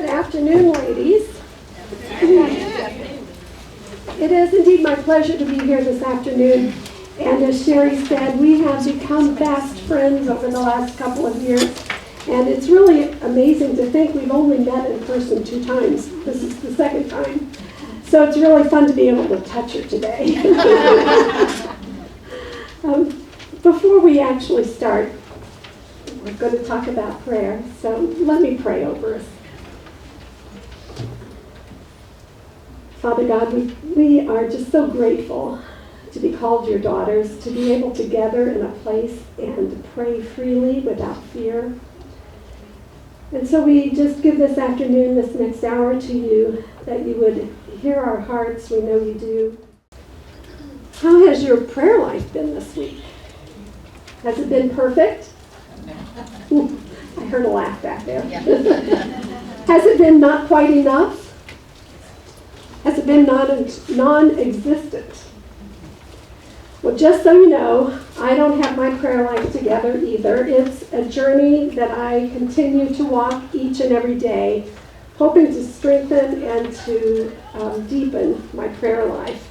afternoon, ladies. It is indeed my pleasure to be here this afternoon. And as Sherry said, we have become fast friends over the last couple of years. And it's really amazing to think we've only met in person 2 times. This is the 2nd time. So it's really fun to be able to touch her today. Before we actually start, we're going to talk about prayer. So let me pray over us. Father God, we are just so grateful to be called your daughters, to be able to gather in a place and pray freely without fear. And so we just give this afternoon, this next hour to you, that you would hear our hearts. We know you do. How has your prayer life been this week? Has it been perfect? I heard a laugh back there. Yeah. Has it been not quite enough? Has it been non-existent? Well, just so you know, I don't have my prayer life together either. It's a journey that I continue to walk each and every day, hoping to strengthen and to deepen my prayer life.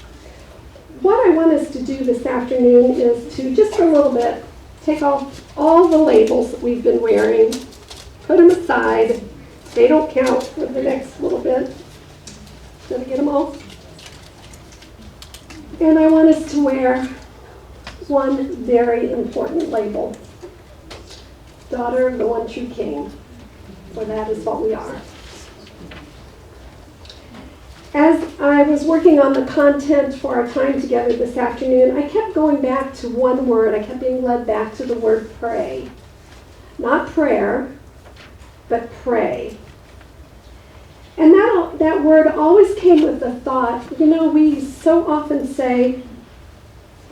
What I want us to do this afternoon is to, just for a little bit, take off all the labels that we've been wearing, put them aside. They don't count for the next little bit. Did I get them all? And I want us to wear one very important label. Daughter of the one true King. For that is what we are. As I was working on the content for our time together this afternoon, I kept going back to one word. I kept being led back to the word pray. Not prayer, but pray. And that word always came with the thought, we so often say,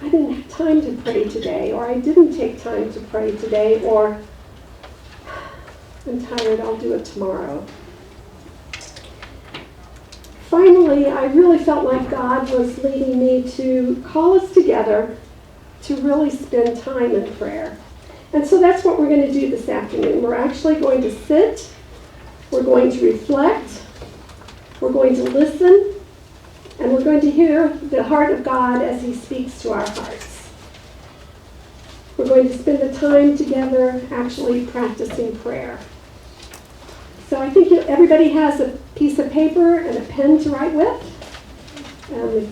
I didn't have time to pray today, or I didn't take time to pray today, or I'm tired, I'll do it tomorrow. Finally, I really felt like God was leading me to call us together to really spend time in prayer. And so that's what we're going to do this afternoon. We're actually going to sit, we're going to reflect, we're going to listen, and we're going to hear the heart of God as he speaks to our hearts. We're going to spend the time together actually practicing prayer. So I think everybody has a piece of paper and a pen to write with.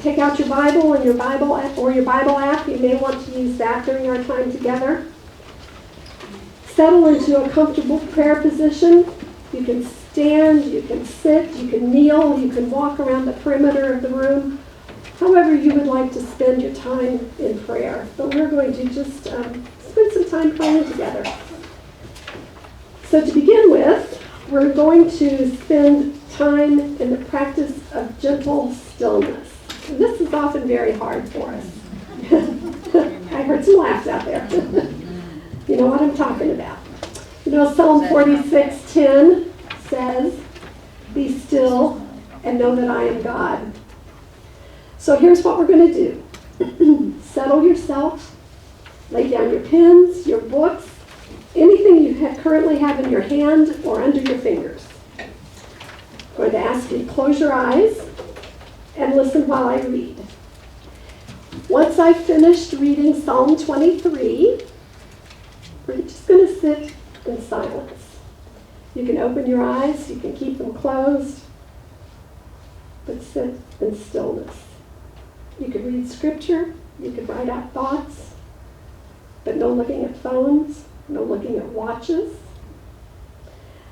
Take out your Bible and your Bible app. You may want to use that during our time together. Settle into a comfortable prayer position. You can stand, you can sit, you can kneel, you can walk around the perimeter of the room, however you would like to spend your time in prayer. But we're going to just spend some time praying together. So to begin with, we're going to spend time in the practice of gentle stillness. And this is often very hard for us. I heard some laughs out there. You know what I'm talking about. Psalm 46:10 says, "Be still and know that I am God." So here's what we're going to do. Settle yourself. Lay down your pens, your books, anything you currently have in your hand or under your fingers. I'm going to ask you to close your eyes and listen while I read. Once I've finished reading Psalm 23, we're just going to sit in silence. You can open your eyes, you can keep them closed, but sit in stillness. You could read scripture, you could write out thoughts, but no looking at phones, no looking at watches.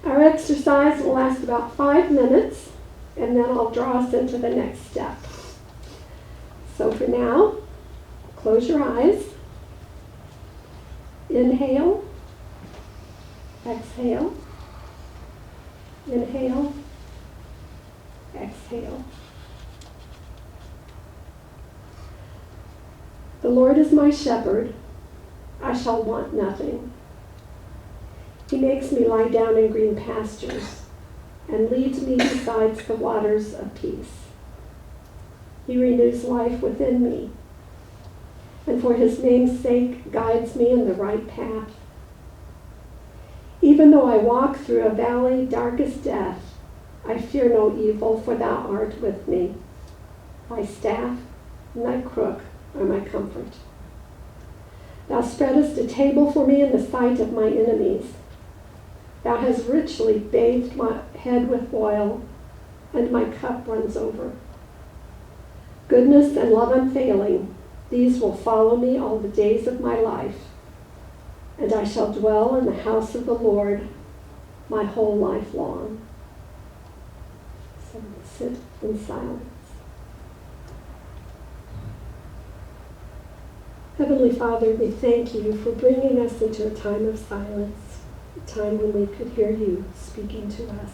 Our exercise will last about 5 minutes, and then I'll draw us into the next step. So for now, close your eyes. Inhale. Exhale. Inhale. Exhale. The Lord is my shepherd. I shall want nothing. He makes me lie down in green pastures and leads me beside the waters of peace. He renews life within me, and for his name's sake guides me in the right path. Even though I walk through a valley dark as death, I fear no evil, for thou art with me. Thy staff and thy crook are my comfort. Thou spreadest a table for me in the sight of my enemies. Thou hast richly bathed my head with oil, and my cup runs over. Goodness and love unfailing, these will follow me all the days of my life, and I shall dwell in the house of the Lord my whole life long. So sit in silence. Heavenly Father, we thank you for bringing us into a time of silence, a time when we could hear you speaking to us.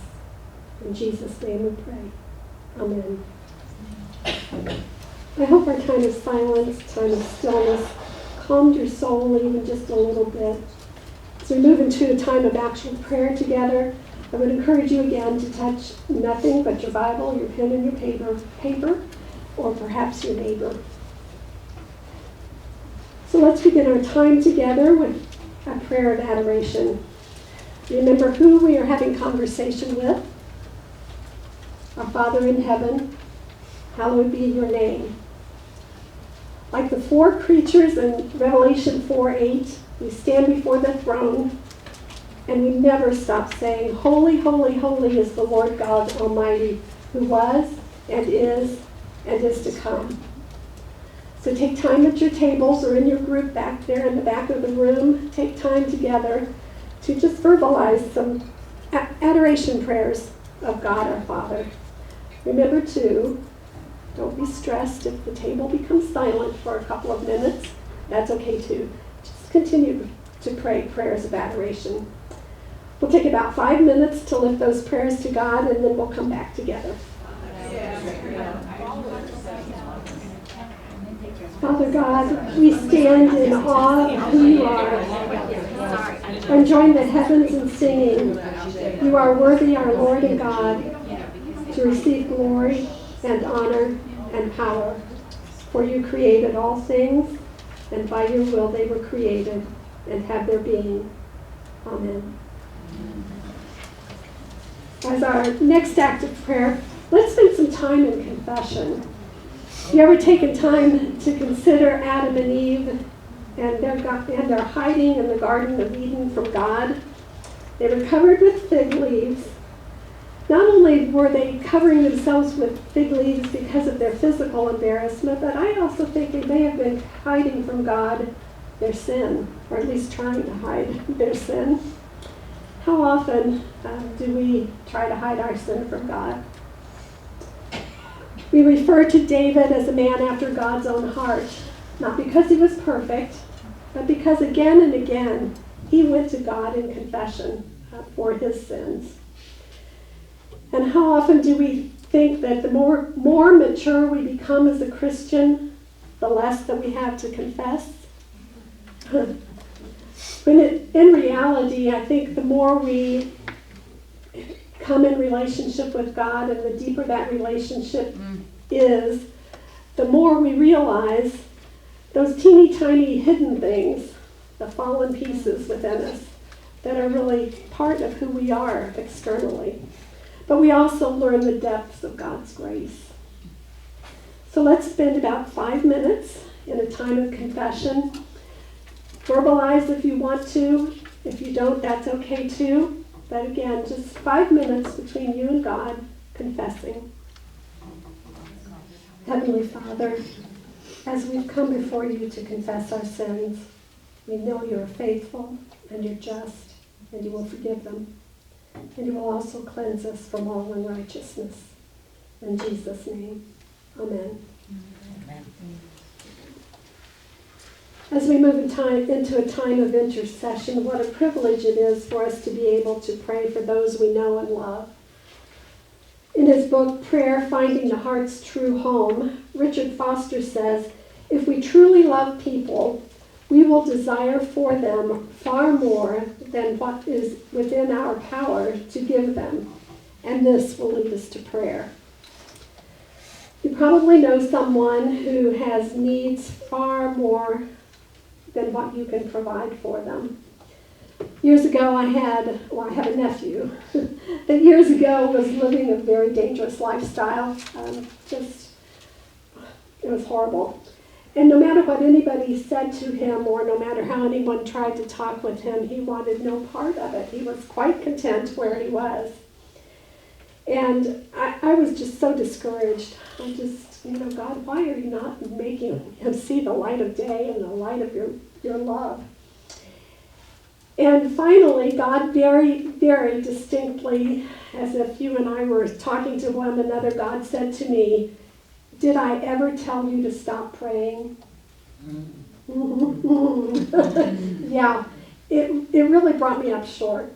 In Jesus' name we pray. Amen. I hope our time of silence, time of stillness, calmed your soul even just a little bit. As we move into a time of actual prayer together, I would encourage you again to touch nothing but your Bible, your pen, and your paper, or perhaps your neighbor. So let's begin our time together with a prayer of adoration. Remember who we are having conversation with. Our Father in heaven, hallowed be your name. Like the four creatures in Revelation 4:8, we stand before the throne and we never stop saying, Holy, holy, holy is the Lord God Almighty, who was and is to come. So take time at your tables or in your group back there in the back of the room. Take time together to just verbalize some adoration prayers of God our Father. Remember too, don't be stressed if the table becomes silent for a couple of minutes. That's okay too. Just continue to pray prayers of adoration. We'll take about 5 minutes to lift those prayers to God, and then we'll come back together. Father God, we stand in awe of who you are and join the heavens in singing. You are worthy, our Lord and God, to receive glory and honor and power. For you created all things, and by your will they were created and have their being. Amen. As our next act of prayer, let's spend some time in confession. You ever taken time to consider Adam and Eve and their hiding in the Garden of Eden from God? They were covered with fig leaves. Not only were they covering themselves with fig leaves because of their physical embarrassment, but I also think they may have been hiding from God their sin, or at least trying to hide their sin. How often do we try to hide our sin from God? We refer to David as a man after God's own heart, not because he was perfect, but because again and again he went to God in confession for his sins. And how often do we think that the more mature we become as a Christian, the less that we have to confess? In reality, I think the more we come in relationship with God and the deeper that relationship is, the more we realize those teeny tiny hidden things, the fallen pieces within us that are really part of who we are externally. But we also learn the depths of God's grace. So let's spend about 5 minutes in a time of confession. Verbalize if you want to. If you don't, that's okay too. But again, just 5 minutes between you and God confessing. Heavenly Father, as we've come before you to confess our sins, we know you're faithful and you're just, and you will forgive them. And you will also cleanse us from all unrighteousness. In Jesus' name, amen. Amen. As we move into a time of intercession, what a privilege it is for us to be able to pray for those we know and love. In his book, Prayer, Finding the Heart's True Home, Richard Foster says, if we truly love people, we will desire for them far more than what is within our power to give them, and this will lead us to prayer. You probably know someone who has needs far more than what you can provide for them. Years ago, I have a nephew that years ago was living a very dangerous lifestyle. It was horrible. And no matter what anybody said to him, or no matter how anyone tried to talk with him, he wanted no part of it. He was quite content where he was. And I was just so discouraged. I just, God, why are you not making him see the light of day and the light of your love? And finally, God very, very distinctly, as if you and I were talking to one another, God said to me, "Did I ever tell you to stop praying?" Yeah, it really brought me up short.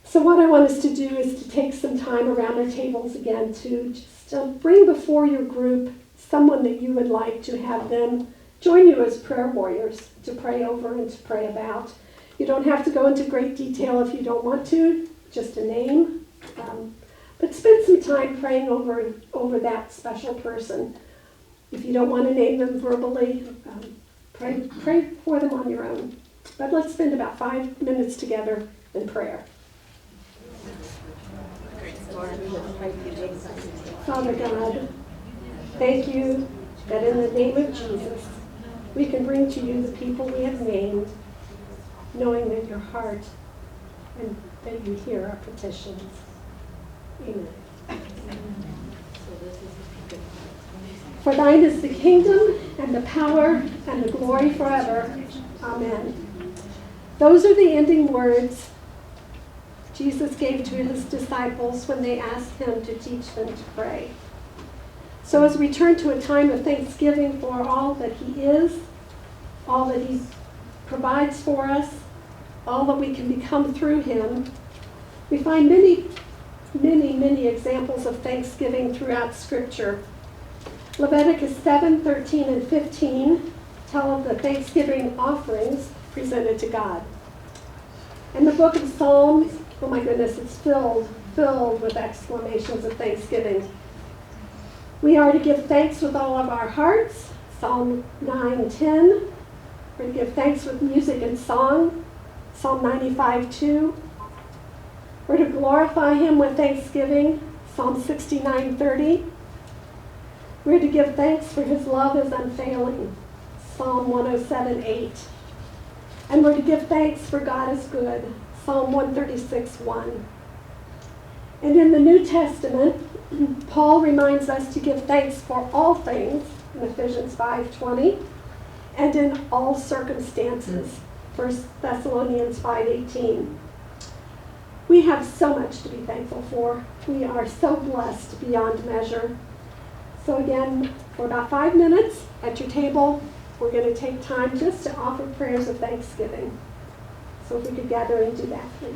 So what I want us to do is to take some time around our tables again to just bring before your group someone that you would like to have them join you as prayer warriors to pray over and to pray about. You don't have to go into great detail if you don't want to, just a name. But spend some time praying over that special person. If you don't want to name them verbally, pray for them on your own. But let's spend about 5 minutes together in prayer. Father God, thank you that in the name of Jesus, we can bring to you the people we have named, knowing that your heart and that you hear our petitions. Amen. For thine is the kingdom and the power and the glory forever. Amen. Those are the ending words Jesus gave to his disciples when they asked him to teach them to pray. So as we turn to a time of thanksgiving for all that he is, all that he provides for us, all that we can become through him, we find many, many, many examples of thanksgiving throughout Scripture. Leviticus 7, 13, and 15 tell of the thanksgiving offerings presented to God. And the book of Psalms, oh my goodness, it's filled with exclamations of thanksgiving. We are to give thanks with all of our hearts, Psalm 9:10. We're to give thanks with music and song, Psalm 95:2. We're to glorify him with thanksgiving, Psalm 69:30. We're to give thanks for his love is unfailing, Psalm 107:8. And we're to give thanks for God is good, Psalm 136:1. And in the New Testament, Paul reminds us to give thanks for all things, in Ephesians 5:20, and in all circumstances, 1 Thessalonians 5:18. We have so much to be thankful for. We are so blessed beyond measure. So again, for about 5 minutes at your table, we're going to take time just to offer prayers of thanksgiving. So if we could gather and do that, please.